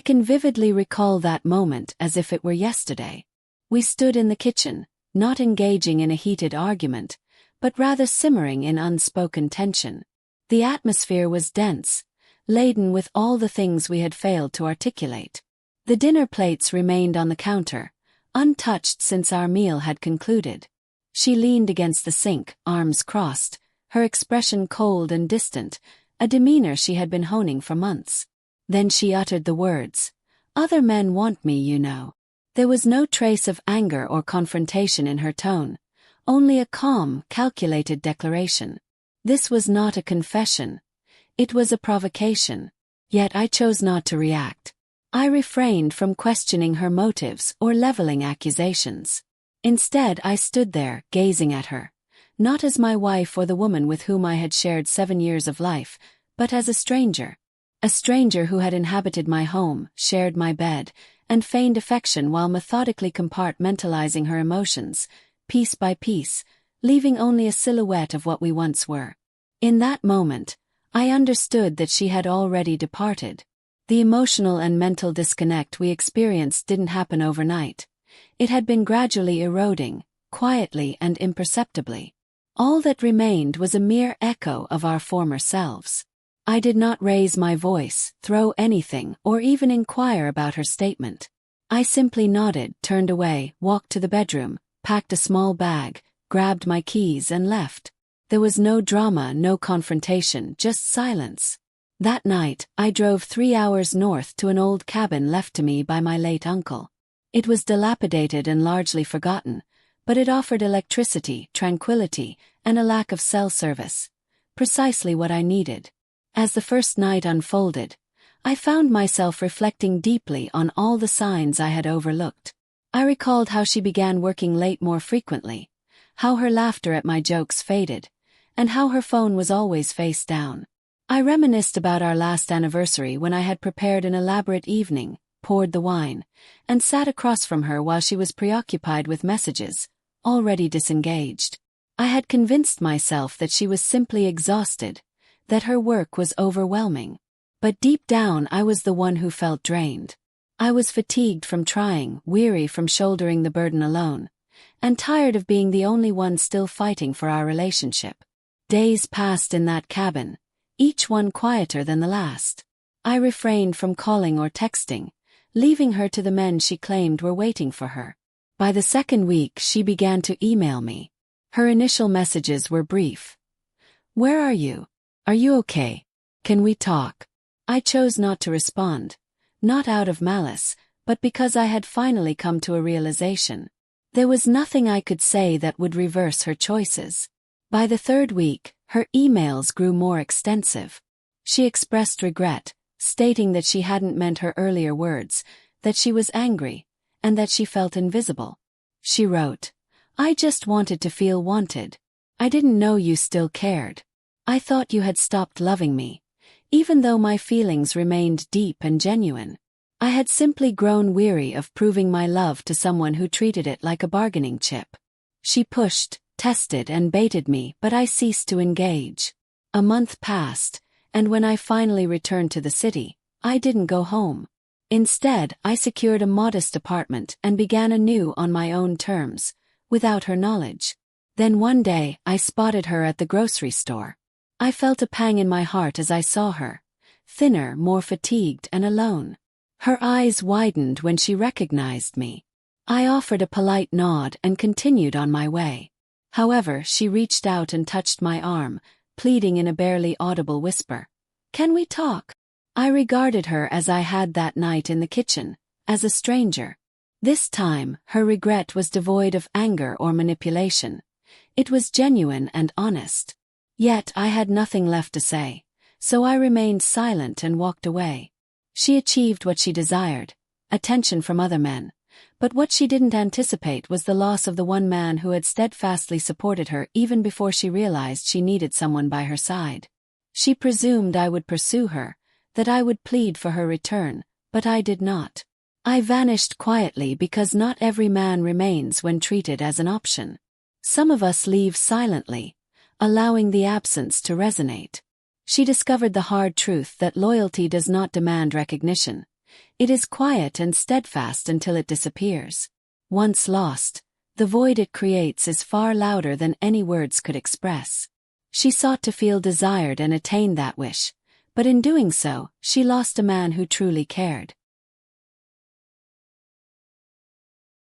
can vividly recall that moment as if it were yesterday. We stood in the kitchen, not engaging in a heated argument, but rather simmering in unspoken tension. The atmosphere was dense, laden with all the things we had failed to articulate. The dinner plates remained on the counter, untouched since our meal had concluded. She leaned against the sink, arms crossed, her expression cold and distant, a demeanor she had been honing for months. Then she uttered the words, "Other men want me, you know." There was no trace of anger or confrontation in her tone, only a calm, calculated declaration. This was not a confession. It was a provocation. Yet I chose not to react. I refrained from questioning her motives or leveling accusations. Instead, I stood there, gazing at her, not as my wife or the woman with whom I had shared 7 years of life, but as a stranger. A stranger who had inhabited my home, shared my bed, and feigned affection while methodically compartmentalizing her emotions, piece by piece, leaving only a silhouette of what we once were. In that moment, I understood that she had already departed. The emotional and mental disconnect we experienced didn't happen overnight. It had been gradually eroding, quietly and imperceptibly. All that remained was a mere echo of our former selves. I did not raise my voice, throw anything, or even inquire about her statement. I simply nodded, turned away, walked to the bedroom, packed a small bag, grabbed my keys and left. There was no drama, no confrontation, just silence. That night, I drove 3 hours north to an old cabin left to me by my late uncle. It was dilapidated and largely forgotten, but it offered electricity, tranquility, and a lack of cell service. Precisely what I needed. As the first night unfolded, I found myself reflecting deeply on all the signs I had overlooked. I recalled how she began working late more frequently, how her laughter at my jokes faded, and how her phone was always face down. I reminisced about our last anniversary when I had prepared an elaborate evening, poured the wine, and sat across from her while she was preoccupied with messages, already disengaged. I had convinced myself that she was simply exhausted, that her work was overwhelming. But deep down I was the one who felt drained. I was fatigued from trying, weary from shouldering the burden alone, and tired of being the only one still fighting for our relationship. Days passed in that cabin, each one quieter than the last. I refrained from calling or texting, leaving her to the men she claimed were waiting for her. By the second week she began to email me. Her initial messages were brief. "Where are you? Are you okay? Can we talk?" I chose not to respond, not out of malice, but because I had finally come to a realization. There was nothing I could say that would reverse her choices. By the third week, her emails grew more extensive. She expressed regret, stating that she hadn't meant her earlier words, that she was angry, and that she felt invisible. She wrote, "I just wanted to feel wanted. I didn't know you still cared. I thought you had stopped loving me, even though my feelings remained deep and genuine. I had simply grown weary of proving my love to someone who treated it like a bargaining chip." She pushed, tested and baited me, but I ceased to engage. A month passed, and when I finally returned to the city, I didn't go home. Instead, I secured a modest apartment and began anew on my own terms, without her knowledge. Then one day, I spotted her at the grocery store. I felt a pang in my heart as I saw her, thinner, more fatigued and alone. Her eyes widened when she recognized me. I offered a polite nod and continued on my way. However, she reached out and touched my arm, pleading in a barely audible whisper, "Can we talk?" I regarded her as I had that night in the kitchen, as a stranger. This time, her regret was devoid of anger or manipulation. It was genuine and honest. Yet I had nothing left to say, so I remained silent and walked away. She achieved what she desired, attention from other men, but what she didn't anticipate was the loss of the one man who had steadfastly supported her even before she realized she needed someone by her side. She presumed I would pursue her, that I would plead for her return, but I did not. I vanished quietly because not every man remains when treated as an option. Some of us leave silently, allowing the absence to resonate. She discovered the hard truth that loyalty does not demand recognition. It is quiet and steadfast until it disappears. Once lost, the void it creates is far louder than any words could express. She sought to feel desired and attain that wish, but in doing so, she lost a man who truly cared.